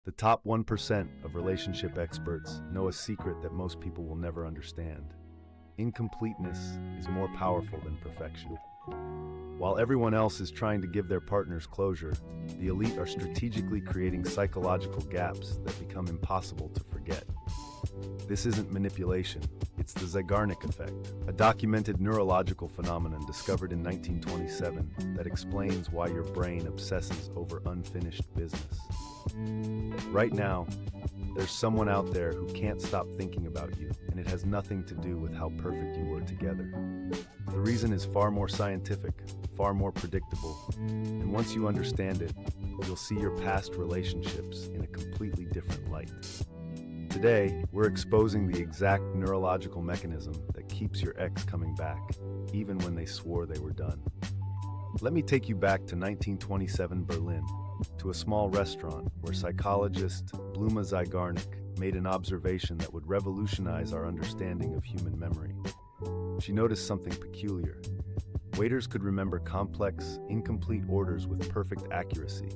The top 1% of relationship experts know a secret that most people will never understand. Incompleteness is more powerful than perfection. While everyone else is trying to give their partners closure, the elite are strategically creating psychological gaps that become impossible to forget. This isn't manipulation, it's the Zeigarnik Effect, a documented neurological phenomenon discovered in 1927 that explains why your brain obsesses over unfinished business. Right now, there's someone out there who can't stop thinking about you, and it has nothing to do with how perfect you were together. The reason is far more scientific, far more predictable, and once you understand it, you'll see your past relationships in a completely different light. Today, we're exposing the exact neurological mechanism that keeps your ex coming back, even when they swore they were done. Let me take you back to 1927 Berlin, to a small restaurant where psychologist Bluma Zeigarnik made an observation that would revolutionize our understanding of human memory. She noticed something peculiar. Waiters could remember complex, incomplete orders with perfect accuracy,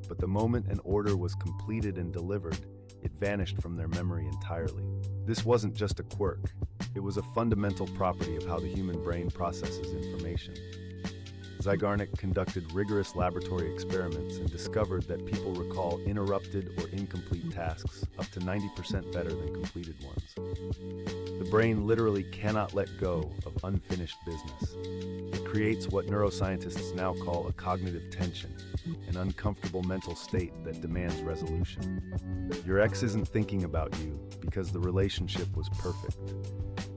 but the moment an order was completed and delivered, it vanished from their memory entirely. This wasn't just a quirk, it was a fundamental property of how the human brain processes information. Zeigarnik conducted rigorous laboratory experiments and discovered that people recall interrupted or incomplete tasks up to 90% better than completed ones. The brain literally cannot let go of unfinished business. It creates what neuroscientists now call a cognitive tension, an uncomfortable mental state that demands resolution. Your ex isn't thinking about you because the relationship was perfect.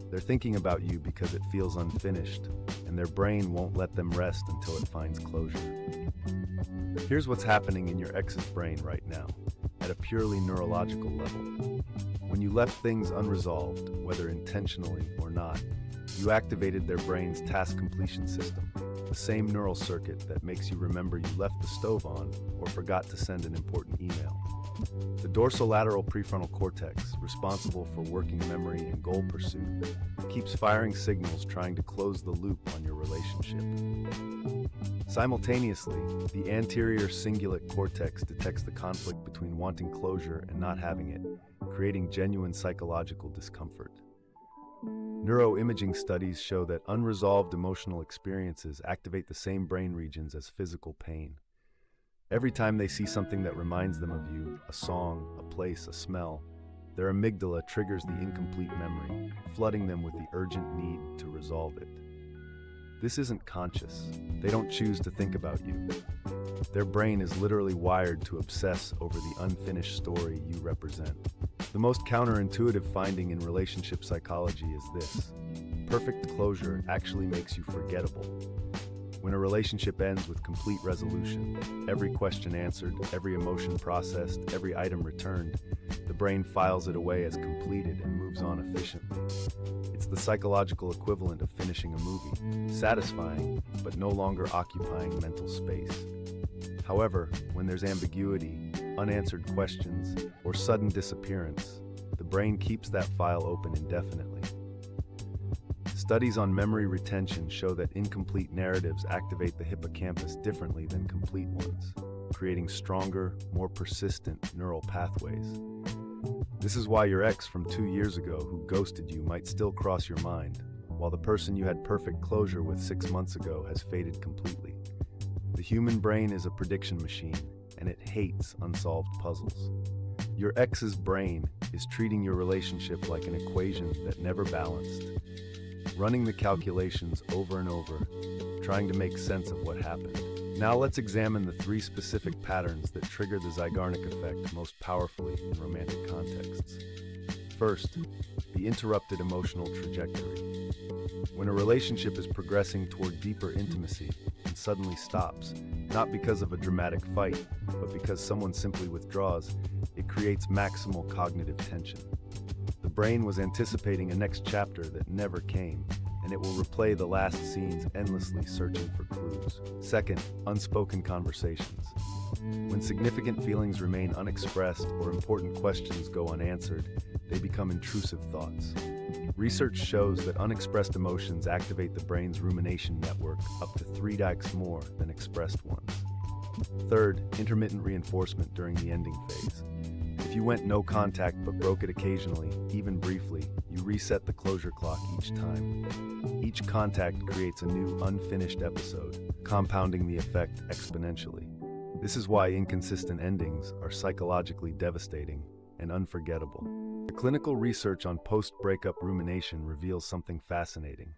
They're thinking about you because it feels unfinished, and their brain won't let them rest until it finds closure. Here's what's happening in your ex's brain right now, at a purely neurological level. When you left things unresolved, whether intentionally or not, you activated their brain's task completion system, the same neural circuit that makes you remember you left the stove on or forgot to send an important email. The dorsolateral prefrontal cortex, responsible for working memory and goal pursuit, keeps firing signals trying to close the loop on your relationship. Simultaneously, the anterior cingulate cortex detects the conflict between wanting closure and not having it, creating genuine psychological discomfort. Neuroimaging studies show that unresolved emotional experiences activate the same brain regions as physical pain. Every time they see something that reminds them of you, a song, a place, a smell, their amygdala triggers the incomplete memory, flooding them with the urgent need to resolve it. This isn't conscious. They don't choose to think about you. Their brain is literally wired to obsess over the unfinished story you represent. The most counterintuitive finding in relationship psychology is this: perfect closure actually makes you forgettable. When a relationship ends with complete resolution, every question answered, every emotion processed, every item returned, the brain files it away as completed and moves on efficiently. It's the psychological equivalent of finishing a movie, satisfying, but no longer occupying mental space. However, when there's ambiguity, unanswered questions, or sudden disappearance, the brain keeps that file open indefinitely. Studies on memory retention show that incomplete narratives activate the hippocampus differently than complete ones, creating stronger, more persistent neural pathways. This is why your ex from 2 years ago who ghosted you might still cross your mind, while the person you had perfect closure with 6 months ago has faded completely. The human brain is a prediction machine, and it hates unsolved puzzles. Your ex's brain is treating your relationship like an equation that never balanced, running the calculations over and over, trying to make sense of what happened. Now let's examine the 3 specific patterns that trigger the Zeigarnik effect most powerfully in romantic contexts. First, the interrupted emotional trajectory. When a relationship is progressing toward deeper intimacy and suddenly stops, not because of a dramatic fight, but because someone simply withdraws, it creates maximal cognitive tension. The brain was anticipating a next chapter that never came, and it will replay the last scenes endlessly searching for clues. Second, unspoken conversations. When significant feelings remain unexpressed or important questions go unanswered, they become intrusive thoughts. Research shows that unexpressed emotions activate the brain's rumination network up to 3x more than expressed ones. Third, intermittent reinforcement during the ending phase. If you went no contact but broke it occasionally, even briefly, you reset the closure clock each time. Each contact creates a new, unfinished episode, compounding the effect exponentially. This is why inconsistent endings are psychologically devastating and unforgettable. The clinical research on post-breakup rumination reveals something fascinating.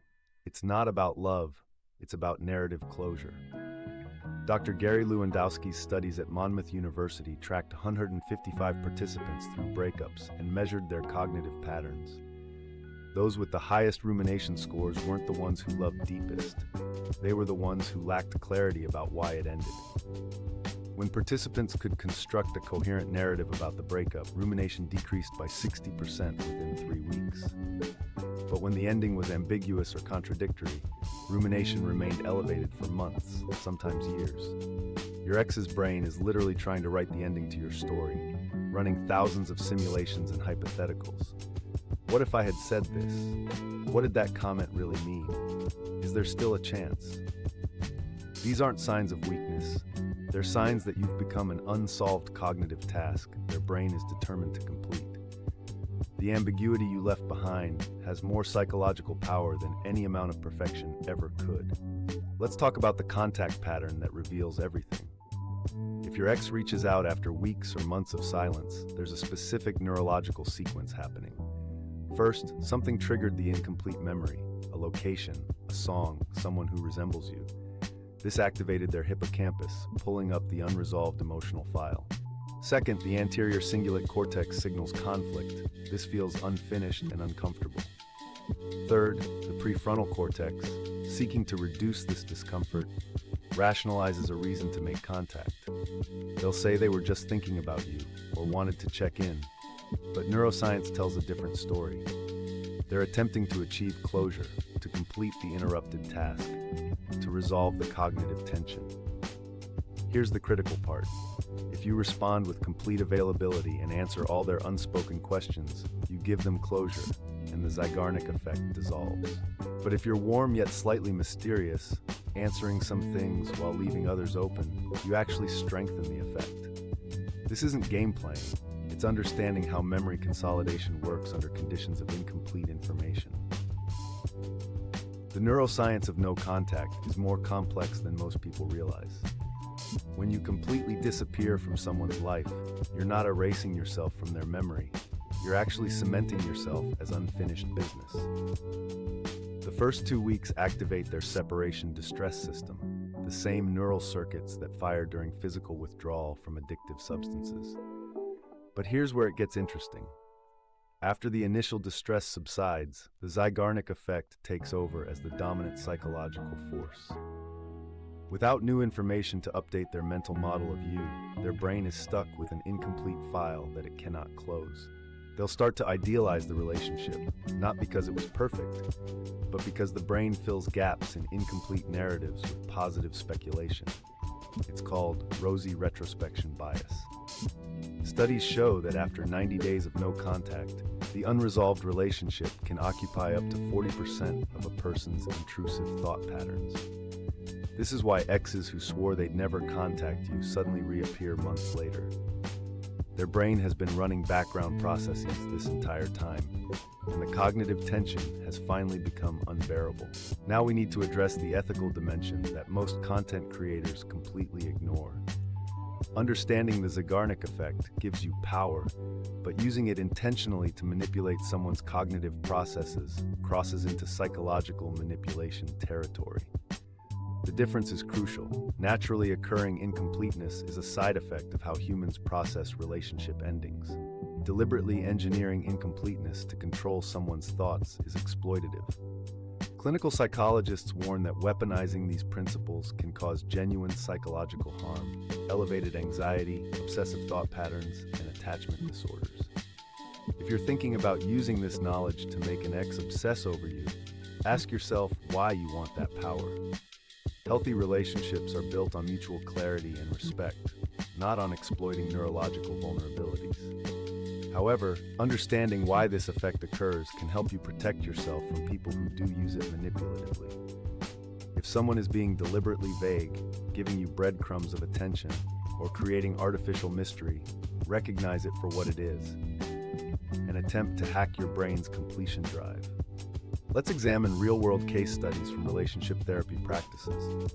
It's not about love, it's about narrative closure. Dr. Gary Lewandowski's studies at Monmouth University tracked 155 participants through breakups and measured their cognitive patterns. Those with the highest rumination scores weren't the ones who loved deepest. They were the ones who lacked clarity about why it ended. When participants could construct a coherent narrative about the breakup, rumination decreased by 60% within 3 weeks. But when the ending was ambiguous or contradictory, rumination remained elevated for months, sometimes years. Your ex's brain is literally trying to write the ending to your story, running thousands of simulations and hypotheticals. What if I had said this? What did that comment really mean? Is there still a chance? These aren't signs of weakness. They're signs that you've become an unsolved cognitive task their brain is determined to complete. The ambiguity you left behind has more psychological power than any amount of perfection ever could. Let's talk about the contact pattern that reveals everything. If your ex reaches out after weeks or months of silence, there's a specific neurological sequence happening. First, something triggered the incomplete memory, a location, a song, someone who resembles you. This activated their hippocampus, pulling up the unresolved emotional file. Second, the anterior cingulate cortex signals conflict. This feels unfinished and uncomfortable. Third, the prefrontal cortex, seeking to reduce this discomfort, rationalizes a reason to make contact. They'll say they were just thinking about you or wanted to check in, but neuroscience tells a different story. They're attempting to achieve closure, to complete the interrupted task, to resolve the cognitive tension. Here's the critical part. If you respond with complete availability and answer all their unspoken questions, you give them closure, and the Zeigarnik Effect dissolves. But if you're warm yet slightly mysterious, answering some things while leaving others open, you actually strengthen the effect. This isn't game playing. It's understanding how memory consolidation works under conditions of incomplete information. The neuroscience of no contact is more complex than most people realize. When you completely disappear from someone's life, you're not erasing yourself from their memory. You're actually cementing yourself as unfinished business. The first 2 weeks activate their separation distress system, the same neural circuits that fire during physical withdrawal from addictive substances. But here's where it gets interesting. After the initial distress subsides, the Zeigarnik Effect takes over as the dominant psychological force. Without new information to update their mental model of you, their brain is stuck with an incomplete file that it cannot close. They'll start to idealize the relationship, not because it was perfect, but because the brain fills gaps in incomplete narratives with positive speculation. It's called rosy retrospection bias. Studies show that after 90 days of no contact, the unresolved relationship can occupy up to 40% of a person's intrusive thought patterns. This is why exes who swore they'd never contact you suddenly reappear months later. Their brain has been running background processes this entire time, and the cognitive tension has finally become unbearable. Now we need to address the ethical dimension that most content creators completely ignore. Understanding the Zeigarnik Effect gives you power, but using it intentionally to manipulate someone's cognitive processes crosses into psychological manipulation territory. The difference is crucial. Naturally occurring incompleteness is a side effect of how humans process relationship endings. Deliberately engineering incompleteness to control someone's thoughts is exploitative. Clinical psychologists warn that weaponizing these principles can cause genuine psychological harm, elevated anxiety, obsessive thought patterns, and attachment disorders. If you're thinking about using this knowledge to make an ex obsess over you, ask yourself why you want that power. Healthy relationships are built on mutual clarity and respect, not on exploiting neurological vulnerabilities. However, understanding why this effect occurs can help you protect yourself from people who do use it manipulatively. If someone is being deliberately vague, giving you breadcrumbs of attention, or creating artificial mystery, recognize it for what it is, an attempt to hack your brain's completion drive. Let's examine real-world case studies from relationship therapy practices.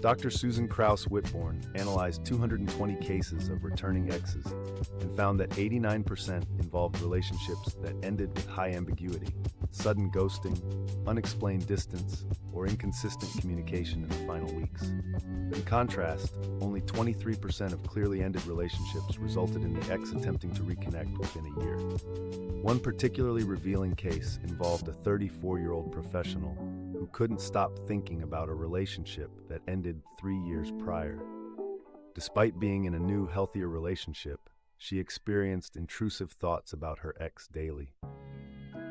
Dr. Susan Krauss-Whitborn analyzed 220 cases of returning exes and found that 89% involved relationships that ended with high ambiguity, sudden ghosting, unexplained distance, or inconsistent communication in the final weeks. In contrast, only 23% of clearly ended relationships resulted in the ex attempting to reconnect within a year. One particularly revealing case involved a 34-year-old professional who couldn't stop thinking about a relationship that ended 3 years prior. Despite being in a new, healthier relationship, she experienced intrusive thoughts about her ex daily.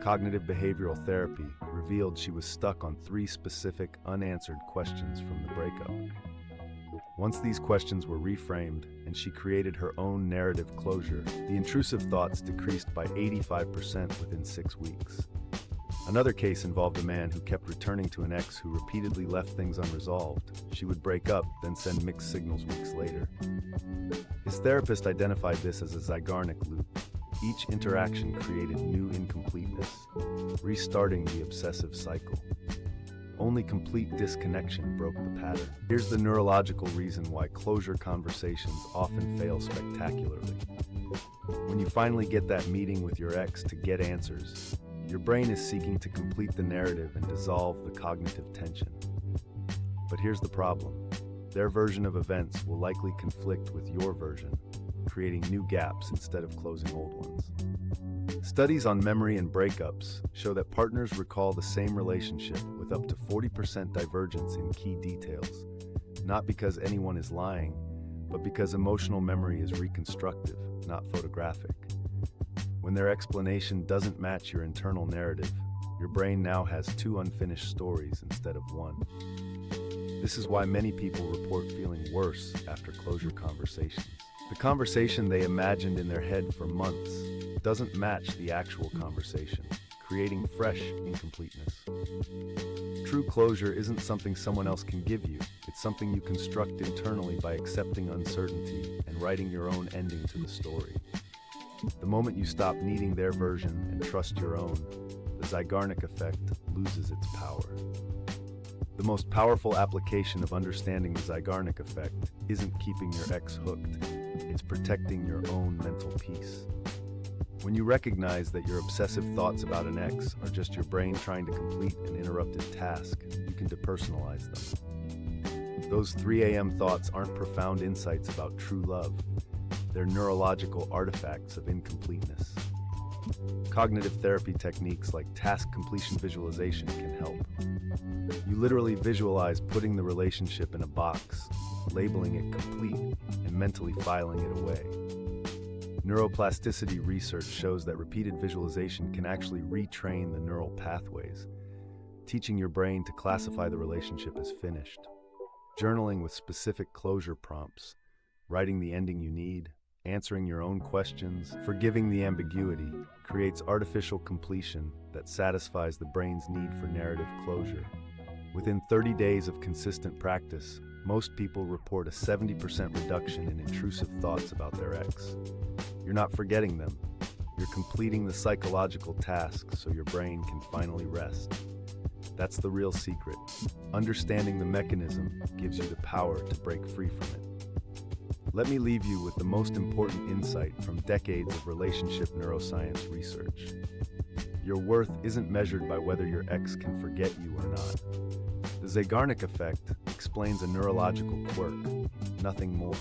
Cognitive behavioral therapy revealed she was stuck on 3 specific unanswered questions from the breakup. Once these questions were reframed and she created her own narrative closure, the intrusive thoughts decreased by 85% within 6 weeks. Another case involved a man who kept returning to an ex who repeatedly left things unresolved. She would break up, then send mixed signals weeks later. His therapist identified this as a Zeigarnik loop. Each interaction created new incompleteness, restarting the obsessive cycle. Only complete disconnection broke the pattern. Here's the neurological reason why closure conversations often fail spectacularly. When you finally get that meeting with your ex to get answers, your brain is seeking to complete the narrative and dissolve the cognitive tension. But here's the problem. Their version of events will likely conflict with your version, creating new gaps instead of closing old ones. Studies on memory and breakups show that partners recall the same relationship with up to 40% divergence in key details, not because anyone is lying, but because emotional memory is reconstructive, not photographic. When their explanation doesn't match your internal narrative, your brain now has 2 unfinished stories instead of 1. This is why many people report feeling worse after closure conversations. The conversation they imagined in their head for months doesn't match the actual conversation, creating fresh incompleteness. True closure isn't something someone else can give you. It's something you construct internally by accepting uncertainty and writing your own ending to the story. The moment you stop needing their version and trust your own, the Zeigarnik Effect loses its power. The most powerful application of understanding the Zeigarnik Effect isn't keeping your ex hooked, it's protecting your own mental peace. When you recognize that your obsessive thoughts about an ex are just your brain trying to complete an interrupted task, you can depersonalize them. Those 3 a.m. thoughts aren't profound insights about true love. They're neurological artifacts of incompleteness. Cognitive therapy techniques like task completion visualization can help. You literally visualize putting the relationship in a box, labeling it complete, and mentally filing it away. Neuroplasticity research shows that repeated visualization can actually retrain the neural pathways, teaching your brain to classify the relationship as finished. Journaling with specific closure prompts, writing the ending you need, answering your own questions, forgiving the ambiguity, creates artificial completion that satisfies the brain's need for narrative closure. Within 30 days of consistent practice, most people report a 70% reduction in intrusive thoughts about their ex. You're not forgetting them. You're completing the psychological task so your brain can finally rest. That's the real secret. Understanding the mechanism gives you the power to break free from it. Let me leave you with the most important insight from decades of relationship neuroscience research. Your worth isn't measured by whether your ex can forget you or not. The Zeigarnik Effect explains a neurological quirk, nothing more.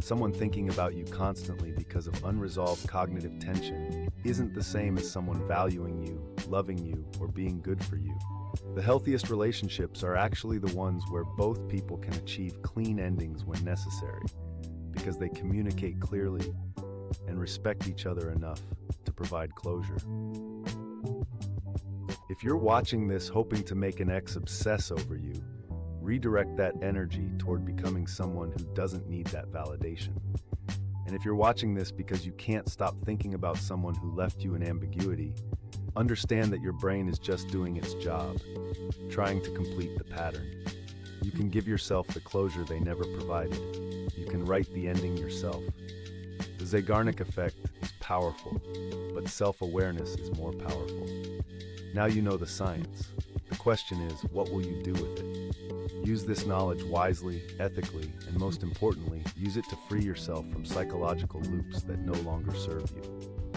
Someone thinking about you constantly because of unresolved cognitive tension isn't the same as someone valuing you, loving you, or being good for you. The healthiest relationships are actually the ones where both people can achieve clean endings when necessary, because they communicate clearly and respect each other enough to provide closure. If you're watching this hoping to make an ex obsess over you, redirect that energy toward becoming someone who doesn't need that validation. And if you're watching this because you can't stop thinking about someone who left you in ambiguity, understand that your brain is just doing its job, trying to complete the pattern. You can give yourself the closure they never provided. You can write the ending yourself. The Zeigarnik Effect is powerful, but self-awareness is more powerful. Now you know the science. The question is, what will you do with it? Use this knowledge wisely, ethically, and most importantly, use it to free yourself from psychological loops that no longer serve you.